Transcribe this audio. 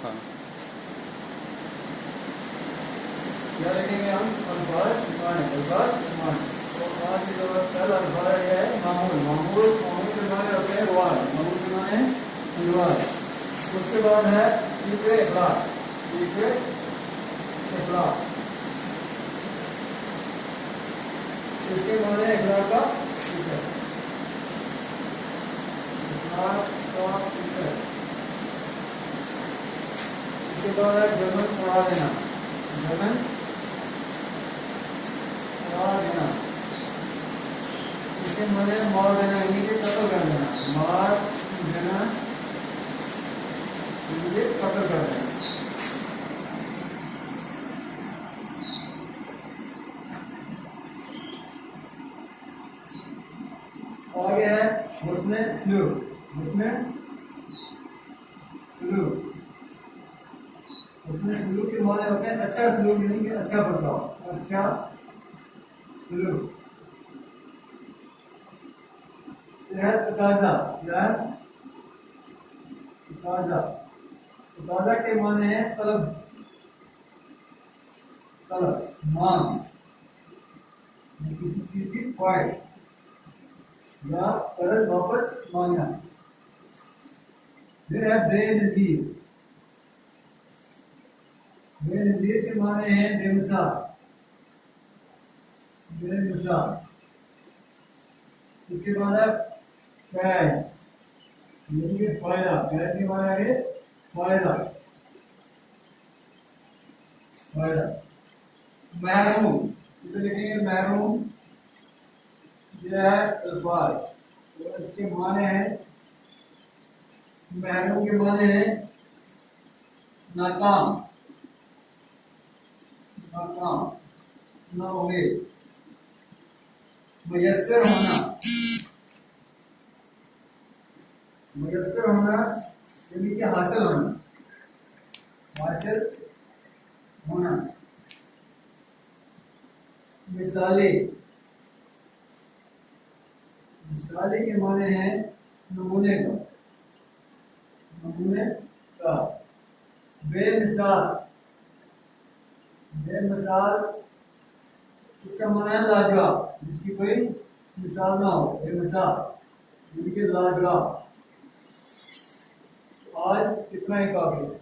हाँ। क्या लिखेंगे हम? अल्फाज माने, अल्फाज माने। तो आज की जो कल अल्फाज है मामूल, मामूल मामूल के माने होते हैं वाल, मामूल के माने अनुवाद। उसके बाद है इफ़े इखलाक, इफ़े इखलाक, इसके माने इखलाक का इफ़े, इखलाक का इफ़े। इसके बाद है जर्मन उड़ा देना, जर्मन उड़ा देना, इसके माने मार देना, यानी कि कत्ल कर देना, मार देना यानी कि कत्ल कर देना। आगे है हुस्ने सलूक, हुस्ने सलूक, हुस्ने सलूक के माने होते हैं अच्छा सलूक, यानी कि अच्छा बर्ताव, अच्छा सलूक। यह तकाजा, यह तकाजा, तकाजा के माने हैं तलब, तलब मांग, किसी चीज की ख्वाहिश या कर्ज वापस मांगना। फिर है बेनजीर, बेनजीर के माने हैं बेमिसाल, बेमिसाल। इसके बाद है फैज, यानी कि फायदा, फैज के माने है फायदा, फायदा। महरूम, इसे लिखेंगे महरूम, यह है अल्फाज, तो इसके माने हैं, महरूम के माने हैं नाकाम, नाकाम, नाउम्मीद। मुयस्सर होना, मुयस्सर होना यानी कि हासिल होना, हासिल होना। मिसाले, मिसाले के माने हैं नमूने का, नमूने का। बेमिसाल, बेमिसाल इसका माना है लाजवाब, जिसकी कोई मिसाल ना हो, बेमिसाल यानी कि लाजवाब। आज इतना ही काफी है।